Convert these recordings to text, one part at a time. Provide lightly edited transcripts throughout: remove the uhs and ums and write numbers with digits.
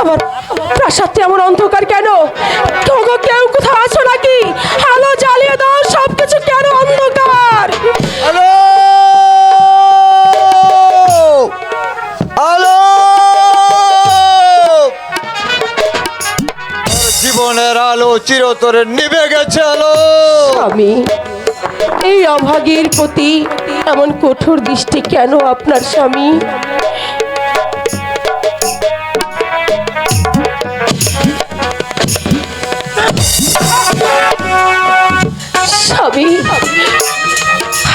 আমার প্রাসাদে এমন অন্ধকার কেন? তোগো কেউ কোথাও আছো নাকি? আলো জ্বালিয়ে দাও, সবকিছু কেন অন্ধকার? হ্যালো হ্যালো, জীবনের আলো চিরতরে নিভে গেছে। আলো স্বামী, এই অভাগীর প্রতি এমন কঠোর দৃষ্টি কেন আপনার স্বামী? স্বামী,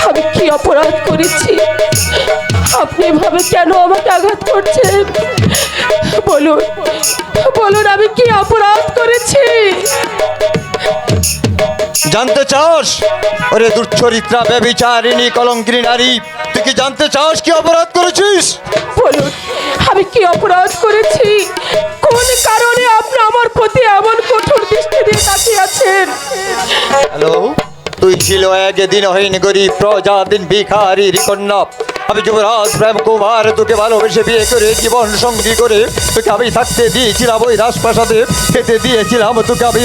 আমি কি অপরাধ করেছি? আপনি এভাবে কেন আমাকে আঘাত করছেন? বলুন বলুন, আমি কি অপরাধ করেছি? জানতে চাস? ওরে দুশ্চরিত্রা, ব্যভিচারিণী, কলঙ্কিনী নারী, তুই কি জানতে চাস কি অপরাধ করেছিস? বলুন, আমি কি অপরাধ করেছি? কোন কারণে আপনি আমার প্রতি এমন কঠোর দৃষ্টি দিয়ে তাকিয়ে আছেন? হ্যালো, তুই ছিল এক দিনহীন গরিব প্রজাদিন ভিখারির কন্যা। আমি যুবরাজ প্রেম কুমার তোকে ভালোবেসে বিয়ে করে জীবন সঙ্গী করে তোকে আমি থাকতে দিয়েছিলাম ওই রাজপ্রাসাদে, খেতে দিয়েছিলাম তোকে আমি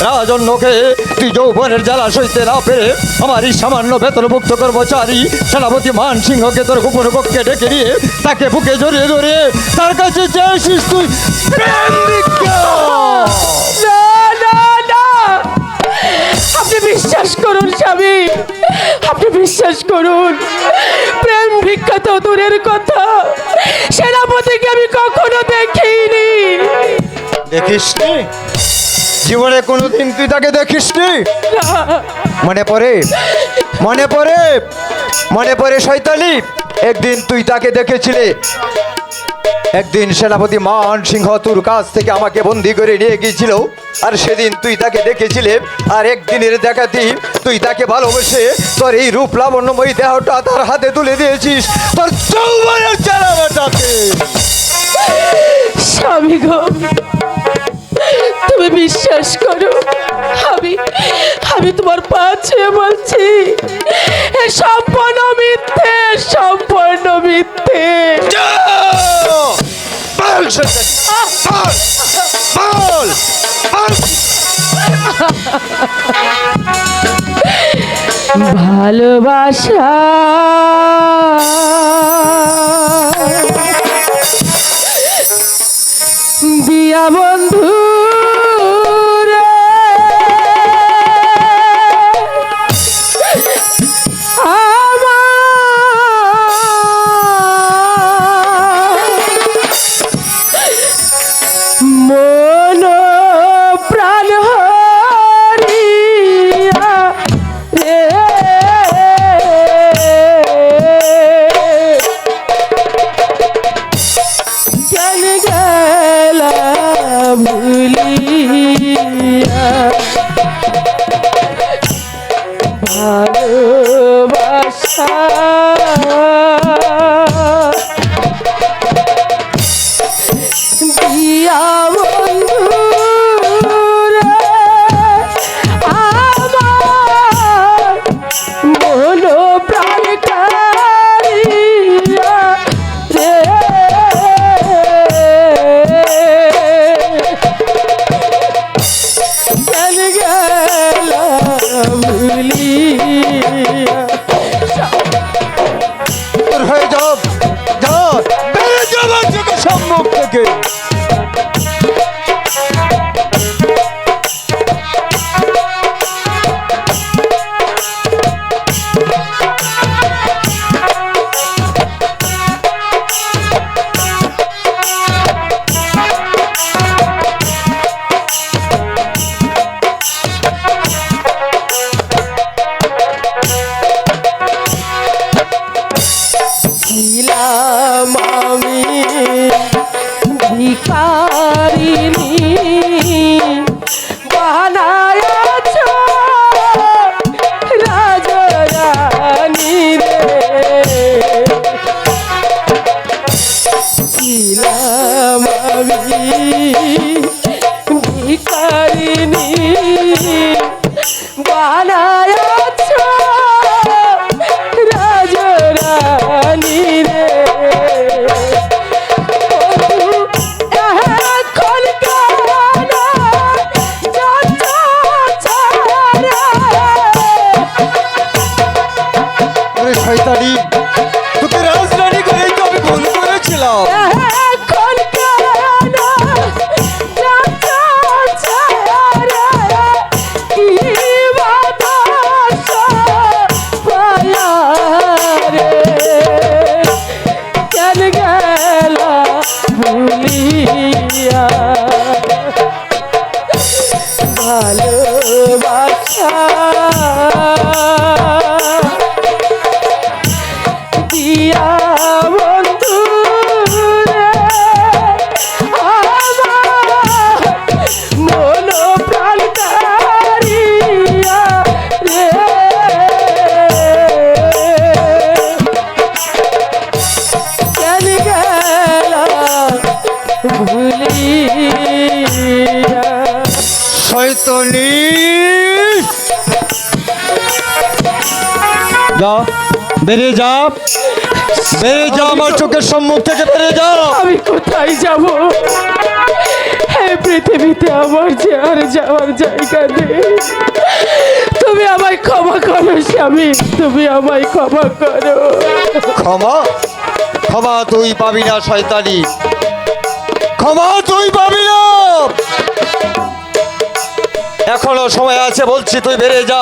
রাজন্যকে তুই যৌবনের জ্বালা সইতে না পেরে আমার এই সামান্য বেতনভুক্ত কর্মচারী সেনাপতি মান সিংহকে তোর গোপন কক্ষে ডেকে নিয়ে তাকে বুকে জড়িয়ে ধরে তার কাছে চেয়েছিস তুই প্রেম ভিক্ষা। না না না, আপনি বিশ্বাস করুন স্বামী, আপনি বিশ্বাস করুন, প্রেম ভিক্ষা তো দূরের কথা, সেনাপতিকে আমি কখনো দেখিনি। দেখিসনি? জীবনে কোনোদিন তুই তাকে দেখিসনি? মনে পড়ে? মনে পড়ে? মনে পড়ে শয়তানি? একদিন তুই তাকে দেখেছিলে। একদিন সেনাপতি মান সিংহ তোর কাছ থেকে আমাকে বন্দি করে নিয়ে গিয়েছিল, আর সেদিন তুই তাকে দেখেছিলে। আর একদিনের দেখাতেই তুই তাকে ভালোবেসে তোর এই রূপ লাবণ্যময়ী দেহটা তার হাতে তুলে দিয়েছিস, তোর যৌবনের চালাবাটাকে। স্বামী গো, তুমি বিশ্বাস করো, আমি আমি তোমার পা ছুঁয়ে বলছি, এ সম্পূর্ণ মিথ্যে, সম্পূর্ণ মিথ্যে। বল শয়তানি, বল, বল, বল। ভালোবাসা দিয়া বন্ধু রে, মন প্রাণ হরিয়া রে, কেন গেলা ভুলিয়া ভালোবাসা দিয়া বন্ধু রে, আমার মন প্রাণ কারিয়া রে, কেন গেলা ভুলিয়া। তোর হয়ে যাও, যাও, বেরিয়ে যাও আমার চোখের সম্মুখ থেকে। ছিলাম আমি ভিখারিণী, বানায়াছ রাজরানী রে, ছিলাম আমি ভিখারিণী, বানায়াছ রাজরানী রে, বন্ধু ভুলিয়া। শয়তানি, যা, বেরিয়ে যা, বেরিয়ে যা আমার চোখের সম্মুখ থেকে, বেরিয়ে যা। আমি কোথায় যাব? এই পৃথিবীতে আমার যে আর যাওয়ার জায়গা নেই। তুমি আমায় ক্ষমা করো স্বামী, তুমি আমায় ক্ষমা করো। ক্ষমা, ক্ষমা তুই পাবি না শয়তানি, ক্ষমা তুই পাবি না। এখনো সময় আছে বলছি, তুই বেরিয়ে যা,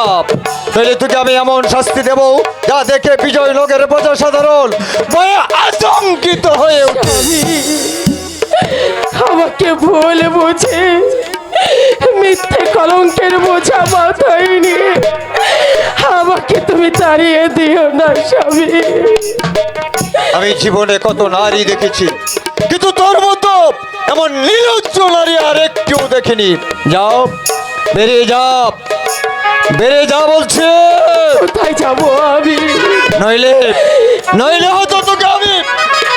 তাহলে তোকে আমি এমন শাস্তি দেব যা দেখে বিজয় লোকের প্রজা সাধারণ ভয়ে আতঙ্কিত হয়ে উঠে। স্বামী, আমাকে ভুল বুঝে মিথ্যে কলঙ্কের বোঝা মাথায় নিয়ে আমাকে তুমি তাড়িয়ে দিও না স্বামী। আমি জীবনে কত নারী দেখেছি, কিন্তু তোর মতো এমন নির্লজ্জ নারী আর একটিও দেখিনি। যাও, বেরিয়ে যা, বেরিয়ে যা বলছে। কোথায় যাব আমি? নইলে নইলে হয়তো তোকে আমি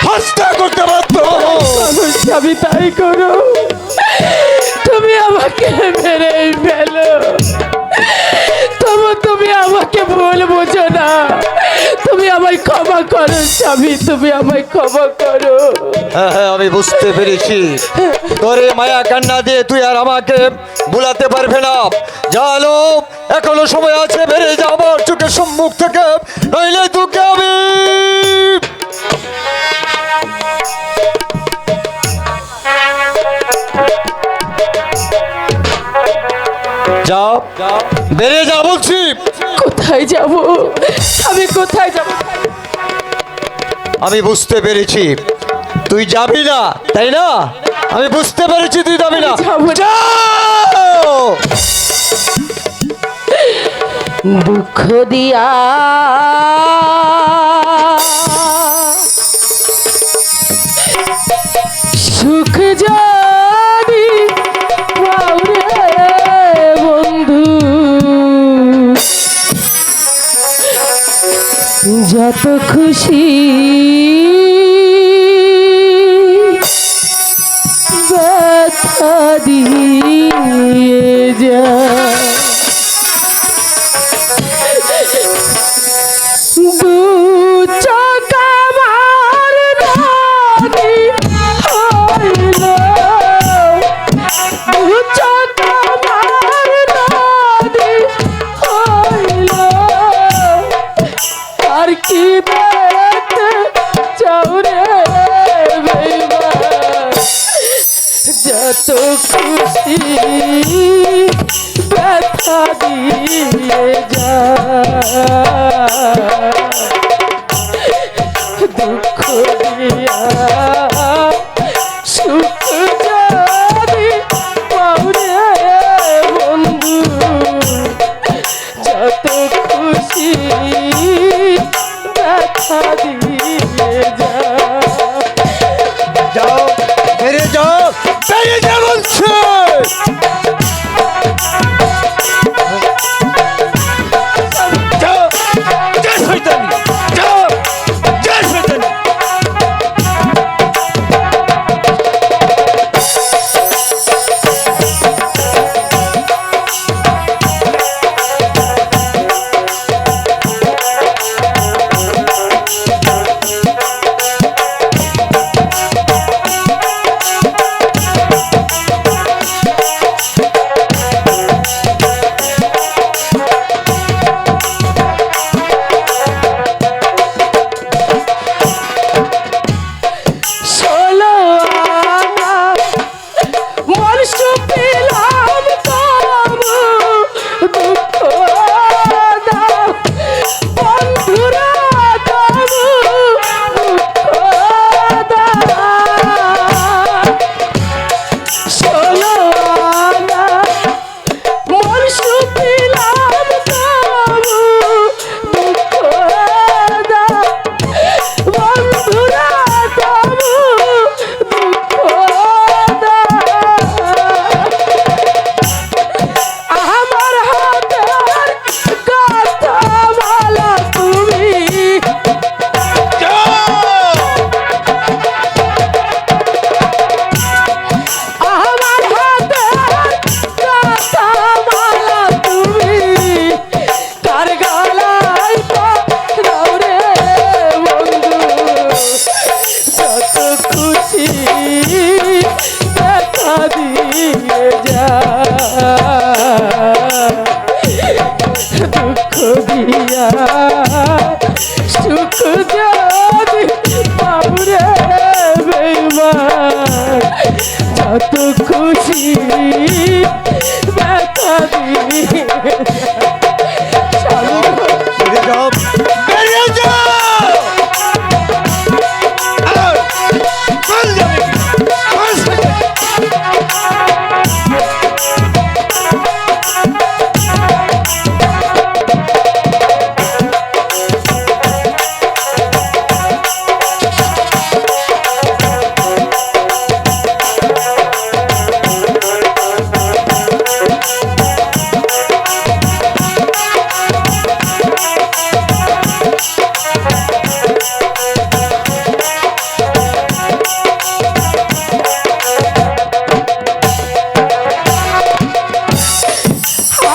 হত্যা করতে বাধ্য হব। স্বামী তাই করো, তুমি আমাকে মেরেই ফেলো, তবু তুমি আমাকে ভুল বোঝো না। তুমি আমায় ক্ষমা করো স্বামী, তুমি আমায় ক্ষমা করো। হ্যাঁ হ্যাঁ, আমি বুঝতে পেরেছি, তোরে মায়া কান্না দিয়ে তুই আর আমাকে ভুলাতে পারবে না। জানো, এখনো সময় আছে, বেরিয়ে যা আমার চোখের সম্মুখ থেকে, নইলে তোকে আমি। যাও, বেরিয়ে যা বলছি। কোথায় যাব আমি, কোথায় যাব? আমি বুঝতে পেরেছি তুই যাবি না, তাই না? আমি বুঝতে পেরেছি তুই যাবি না। যাবো না। যাও। দুঃখ দিয়া সুখ যদি পাও রে বন্ধু, যত খুশি ব্যথা দিয়ে যা। দু চোখ আমার নদী হইল, দু চোখ আমার নদী হইল, আর কি দেখতে চাও রে বেঈমান, যত খুশি ব্যথা দিয়ে যা। দুঃখ দিয়া সুখ যদি পাও রে বন্ধু, যত খুশি ব্যথা দিয়ে যা। যাও, বেরিয়ে যাও, বেরিয়ে যা বলছে। যাও, যা শয়তানি, যাও, যা শয়তানি। ব্যথা দিয়ে যা দুঃখ দিয়া সুখ যদি পাউরে বেইমান যত খুশি ব্যথা দিয়ে বেরিয়ে যাও, বেরিয়ে যাও। চল যাবে কি?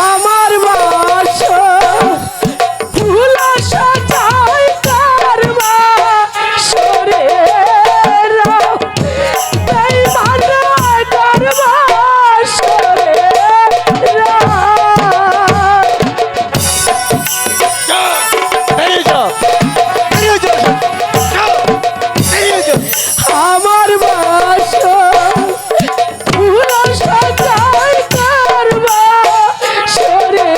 আমার বাসা ফুল সাজাই কারবা সরে বেইমান কারবা সরে বেরিয়ে যাও, বেরিয়ে যাও, যাও, বেরিয়ে যাও। আমার বাসা ফুল সাজাই কারবা সরে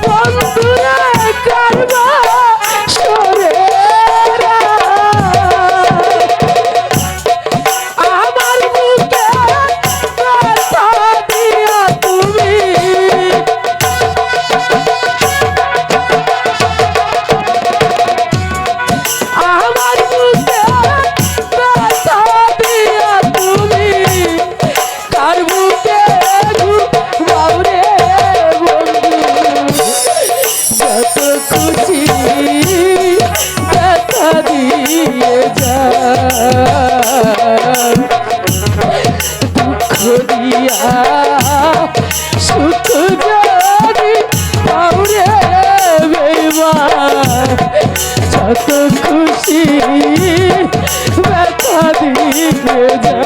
বন্ধুরা কারবা সরে আমার বুকে ব্যথা দিয়া তুমি আমার বুকে ব্যথা দিয়া তুমি কার বুকে ঘুমাও রে বন্ধু যত খুশি ব্যথা দিয়ে যা দুঃখ দিয়া সুখ যদি পাও রে বেইমান যত খুশি ব্যথা দিয়ে যা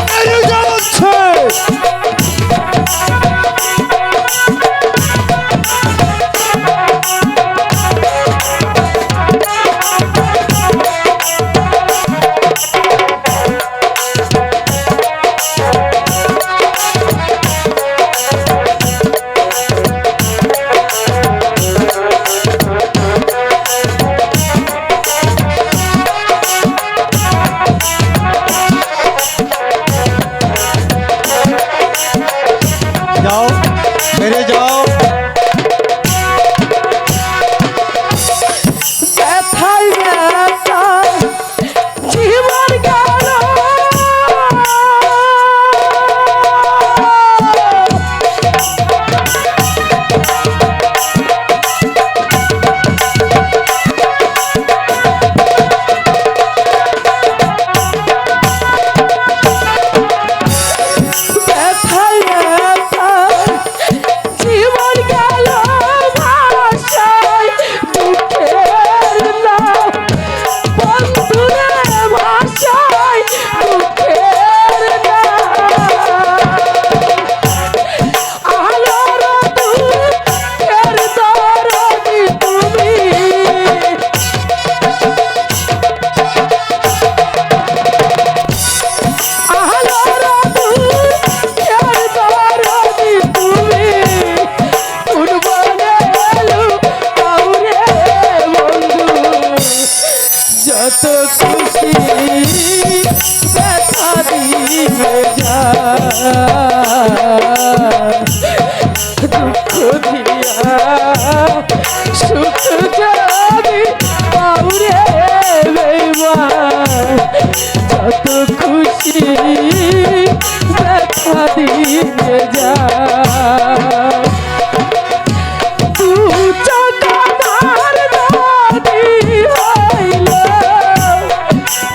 বেরিয়ে যাও বলছে। যাও, বেরিয়ে যাও। ব্যথায় ব্যথায় জীবন গেল ব্যথায় ব্যথায় জীবন গেল ভাষায় দুঃখের নাম বন্ধুরে ভাষায় দুঃখের নাম আলোর দুঃখের দরদি তুমি আলোর দুঃখের দরদি তুমি উঠবনে এলো আউরে বন্ধু যত খুশি ব্যথা দিয়ে যা দুঃখ দিয়া সুখ যদি আউরে বেইমান যত খুশি ব্যথা দিয়ে যা তু চকার নদী হইল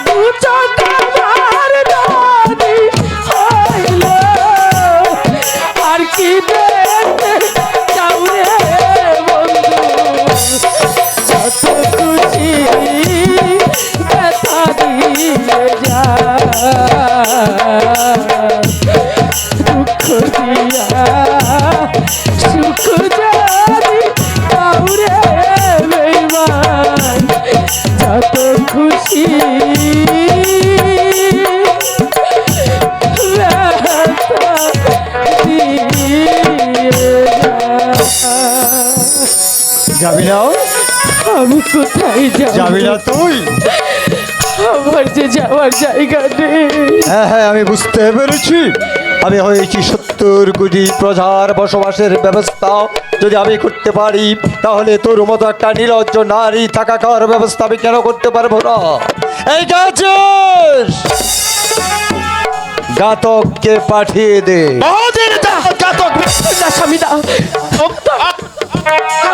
তু চকার নদী হইল আর কি দেখতে যাও রে বন্ধু যত খুশি ব্যথা দিয়ে যা। যাবি না? আমি কোথায় যাবি যাবি না তুই? আমার যে যাওয়ার জায়গা নেই। হ্যাঁ হ্যাঁ, আমি বুঝতে পেরেছি। আমি হয়েছি 70 কোটি প্রজার বসবাসের ব্যবস্থা যদি আমি করতে পারি, তাহলে তোর মতো একটা নির্লজ্জ নারী থাকার ব্যবস্থা আমি কেন করতে পারবো না? এই গাছের ঘাতককে পাঠিয়ে দে। না স্বামীদা,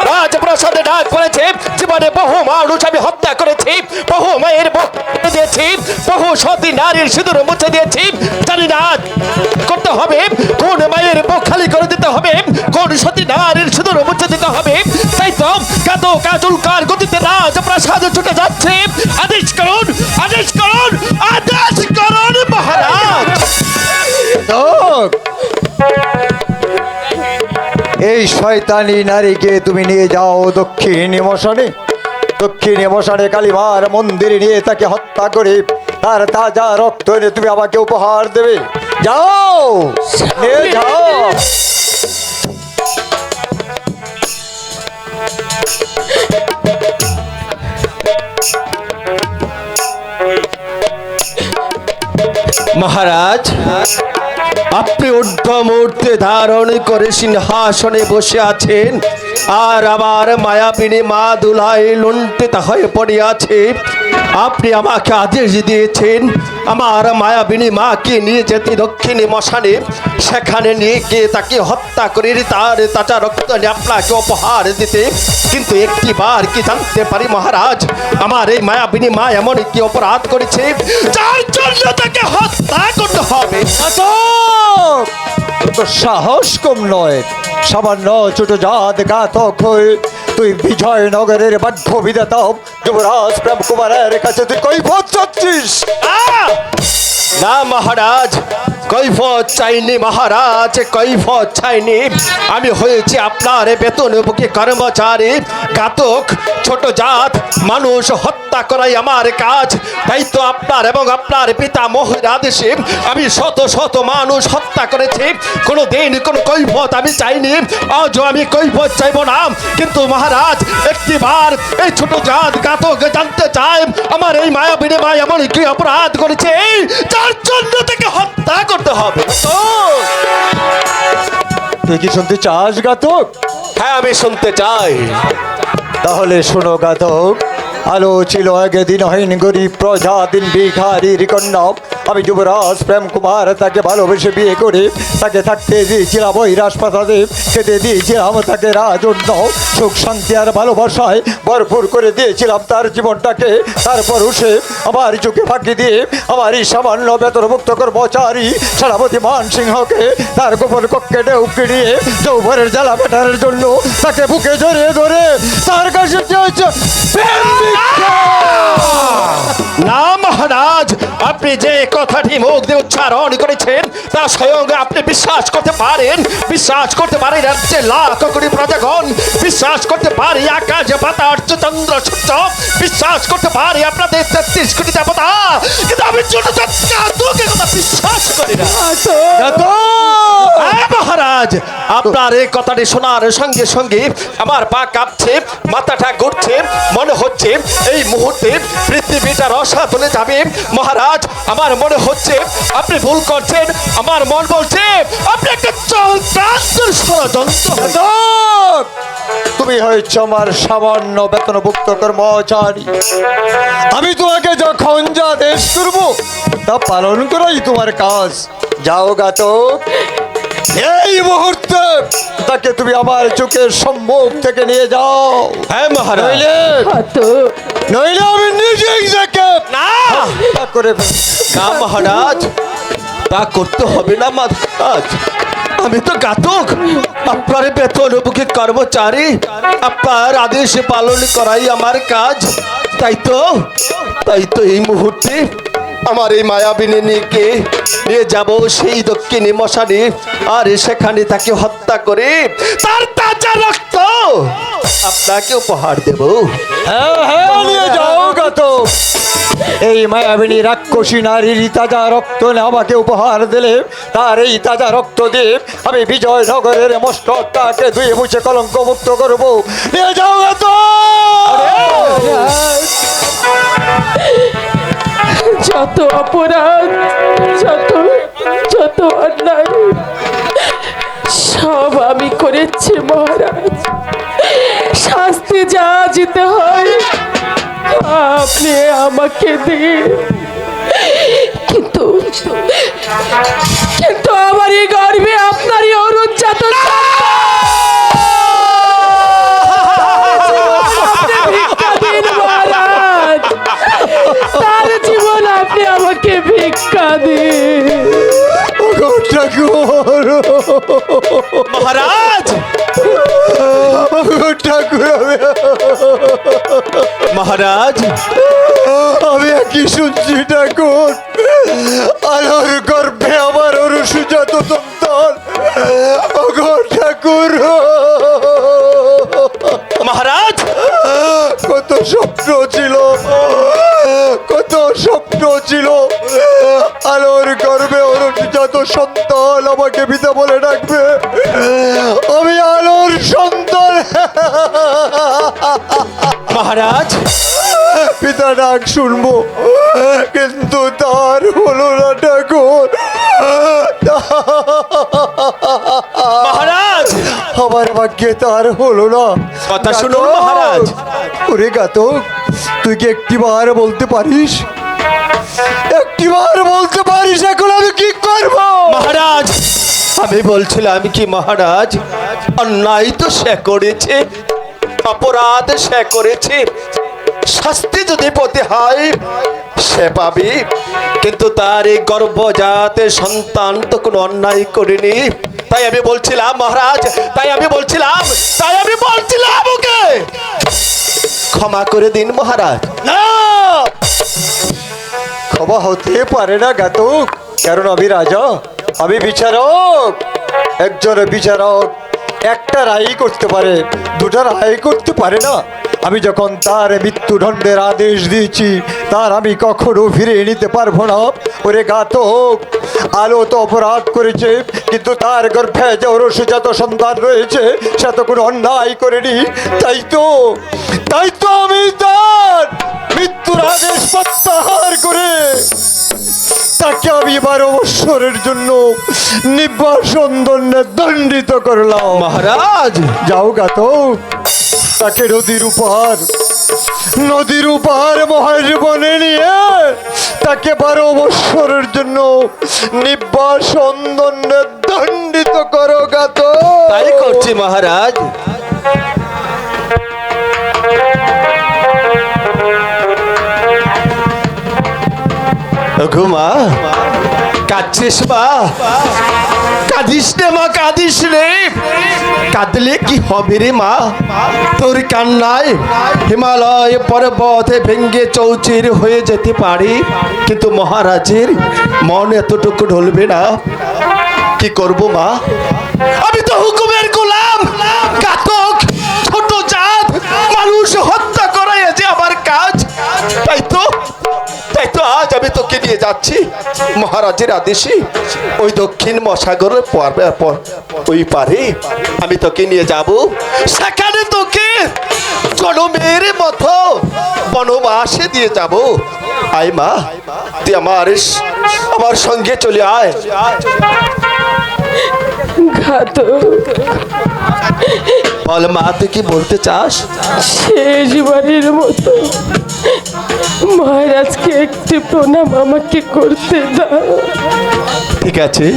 রাজপ্রাসাদে ডাক পড়েছে, জীবনে বহু মানুষ আমি হত্যা করেছি, বহু মায়ের বক্তব্য দিয়েছি, বহু সতী নারীর সিঁদুর মুছে দিয়েছি। জানি না করতে হবে কোন মায়ের বুক খালি করে দিতে হবে, কোন সতী নারীর সিঁদুর মুছে দিতে হবে। তাই তো কাতো কাজুল কার গতিতে রাজপ্রাসাদে ছুটে যাচ্ছে। আদেশ করুন, আদেশ করুন, আদেশ করুন মহারাজ। ঘাতক! এই শয়তানি নারীকে তুমি নিয়ে যাও দক্ষিণ মশানে। দক্ষিণ মশানে কালীমার মন্দিরে নিয়ে তাকে হত্যা করে তার তাজা রক্ত এনে তুমি আমাকে উপহার দেবে। যাও, নিয়ে যাও। মহারাজ, আপনি ঊর্ধ্ব মূর্তি ধারণ করে সিংহাসনে বসে আছেন, আর আমার মায়াবিনী মা দুলাই লুণ্ঠিত হয়ে পড়ে আছে। আপনি আমাকে আদেশ দিয়েছেন আমার মায়াবিনী মাকে নিয়ে যেতে দক্ষিণী মশানে, সেখানে নিয়ে গিয়ে তাকে হত্যা করে তার তাজা রক্ত নিয়ে আপনাকে উপহার দিতে। কিন্তু একটি বার কি জানতে পারি মহারাজ, আমার এই মায়াবিনী মা এমন কি অপরাধ করেছে যার জন্য তাকে হত্যা করতে হবে। ঘাতক! তোর সাহস কম নয়। সামান্য ছোট জাত ঘাতক হয়ে তুই বিজয়নগরের বাধ্য বিধাতা যুবরাজ প্রেম কুমারের কাছে তুই কৈফত চাচ্ছিস? না মহারাজ, কৈফত চাইনি মহারাজ, কৈফত চাইনি। আমি হয়েছি আপনার বেতনভোগী কর্মচারী। ঘাতক ছোট জাত মানুষ হত্যা করাই আমার কাজ। তাই তো আপনার এবং আপনার পিতা মোহের আদেশে আমি শত শত মানুষ হত্যা করেছি। কোনো দিন কোনো কৈফত আমি চাইনি, আজও আমি কৈফত চাইব না। কিন্তু মহারাজ, একটিবার এই ছোট জাত ঘাতক জানতে চায় আমার এই মায়াবিনী মা এমন কি অপরাধ করেছে যার জন্য তাকে হত্যা করতে হবে। তুই কি শুনতে চাস ঘাতক? হ্যাঁ, আমি শুনতে চাই। তাহলে শোনো ঘাতক। আলো ছিল আগে দিনহীন গরিব প্রজা দিন ভিখারির কন্যা। আমি যুবরাজ প্রেম কুমার তাকে ভালোবেসে বিয়ে করে তাকে থাকতে দিয়েছিলাম ওই রাজপ্রাসাদে, খেতে দিয়েছিলাম তাকে রাজন্য, সুখ শান্তি আর ভালোবাসায় ভরপুর করে দিয়েছিলাম তার জীবনটাকে। তারপর সে আমার চোখে ফাঁকি দিয়ে আমার এই সামান্য বেতনভুক্ত কর্মচারী সেনাপতি মান সিংহকে তার গোপন কক্ষে ডেউকে নিয়ে যৌবনের জ্বালা মেটানোর জন্য তাকে বুকে জড়িয়ে ধরে তার কাছে চেয়েছে প্রেম ভিক্ষা। না মহারাজ, আপনি যে কথাটি মুখ দিয়ে উচ্চারণ করেছেন তা স্বয়ং আপনি বিশ্বাস করতে পারেন, বিশ্বাস করতে পারেন রাজ্যে লাখ কোটি প্রজাগণ, বিশ্বাস করতে পারি আকাশ বাতাস চন্দ্র সূর্য, বিশ্বাস করতে পারি আপনাদের 33 কোটি দেবতা। কিন্তু আমি ছোট তোকে কথা বিশ্বাস করি না। হ্যাঁ মহারাজ, আপনার এই কথাটি শোনার সঙ্গে সঙ্গে আমার পা কাঁপছে, মাথাটা ঘুরছে, মনে হচ্ছে এই মুহূর্তে পৃথিবীটা রসাতলে যাবে। মহারাজ, আমার মনে হচ্ছে আপনি ভুল করছেন। আমার মন বলছে আপনি একটা চলপ্রান্তর ষড়যন্ত্র। তুমি হয়েছ আমার সামান্য বেতনভুক্ত কর্মচারী। আমি তোমাকে যখন যা আদেশ করবো তা পালন করাই তোমার কাজ। যাও ঘাতক, এই মুহূর্তে তাকে তুমি আমার চোখের সম্মুখ থেকে নিয়ে যাও। হ্যাঁ মহারাজ। নইলে আমি নিজেই তাকে না হত্যা করে ফেলবো। না মহারাজ, তা করতে হবে না মহারাজ। আমি তো ঘাতক, আপনার বেতনভোগী কর্মচারী, আপনার আদেশ পালন করাই আমার কাজ। তাই তো এই মুহূর্তে আমার এই মায়াবিনীকে নিয়ে যাব সেই দক্ষিণী মশানি, আর সেখানে তাকে হত্যা করে তার তাজা রক্ত আপনাকে উপহার দেব। হ্যাঁ হ্যাঁ, নিয়ে যাও ঘাতক। এই মায়াবিনী রাক্ষসী নারীর তাজা রক্ত আমাকে উপহার দিলে তার এই তাজা রক্ত দিয়ে আমি বিজয়নগরের মস্তকটাকে ধুয়ে মুছে কলঙ্ক মুক্ত করবো। নিয়ে যাও যত অপরাধ, যত যত অন্যায় সব আমি করেছি মহারাজ। শাস্তি যা যেতে হয় আপনি আমাকে দিন, কিন্তু কিন্তু আমার এই গর্বে আপনারই অরুণ যাতন ভিক্ষা দিন মহারাজ, তার জীবন আপনি আমাকে ভিক্ষা দিন। মহারাজ, মহারাজ, আমি কি শুনছি ঠাকুর? আলোর গর্ভে আমার অরুষজাত সন্তান। ঠাকুর, মহারাজ, কত স্বপ্ন ছিল, কত স্বপ্ন ছিল। আলোর গর্ভে অরুষজাত সন্তান আমাকে পিতা বলে ডাকবে। আমি আলোর সন্তান। মহারাজ, পিতা ডাক শুনবো, কিন্তু তার হলো না ঠাকুর। মহারাজ, আমার ভাগ্যে তার হলো না। কথা শুনুন মহারাজ। ওরে ঘাতক, তুই কি একটিবার বলতে পারিস? একটিবার বলতে পারিস এখন আমি কি করব? মহারাজ, আমি বলছিলাম কি মহারাজ, অন্যায় তো সে করেছে, অপরাধ সে করেছে, শাস্তি যদি পেতে হয় সে পাবে, কিন্তু তার এই গর্ভজাত সন্তান তো কোনো অন্যায় করেনি। তাই আমি বলছিলাম মহারাজ, তাই আমি বলছিলাম ওকে ক্ষমা করে দিন মহারাজ। না, ক্ষমা হতে পারে না ঘাতক, কারণ আমি রাজা, আমি বিচারক। একজন বিচারক একটা রায় করতে পারে, দুটা রায় করতে পারে না। আমি যখন তার মৃত্যুদণ্ডের আদেশ দিয়েছি, তার আমি কখনো ফিরে নিতে পারবো না। ওরে ঘাতক, আলো তো অপরাধ করেছে, কিন্তু তার গর্ভে যে অরুষজাত সন্তান রয়েছে সে তো কোনো অন্যায় করেনি। তাই তো আমি তার মৃত্যুর আদেশ প্রত্যাহার করে তাকে আমি 12 বৎসরের জন্য নির্বাসন দণ্ডে দণ্ডিত করলাম। মহারাজ, যাও ঘাতক, তাকে নদীর উপার মহাজীবনে নিয়ে তাকে 12 বৎসরের জন্য নির্বাসন দণ্ডে দণ্ডিত করো ঘাতক। তাই করছি মহারাজ। ঘুমা, কাঁদছিস মা? কাঁদিস রে মা, কাঁদিস রে। কাঁদলে কি হবে রে মা? তোর কান্নায় হিমালয় পর্বতে ভেঙ্গে চৌচির হয়ে যেতে পারে, কিন্তু মহারাজের মন এতটুকু ঢলবে না। কি করব মা? আমি তো হুকুমের গোলাম, ঘাতক, ছোট জাত মানুষ হত্যা করাই যে আমার কাজ। তাই তো আজ আমি তোকে নিয়ে যাচ্ছি মহারাজের আদেশে ওই দক্ষিণ মহাসাগরের ওই পারে আমি তোকে নিয়ে যাব। সেখানে তোকে জনমের মতো বনবাসে দিয়ে যাব। আয় মা, তুই আমার সঙ্গে চলে আয়। বল মা, তুই কি বলতে চাস? শেষবারের মতো মহারাজকে একটি প্রণাম আমাকে করতে দাও। ঠিক আছে,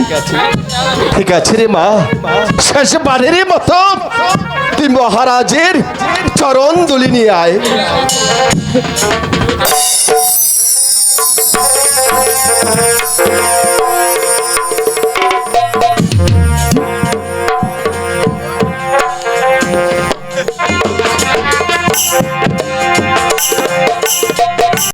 ঠিক আছে রে মা, শেষবারের মতো তুই মহারাজের চরণ দুলি নিয়ে আয়।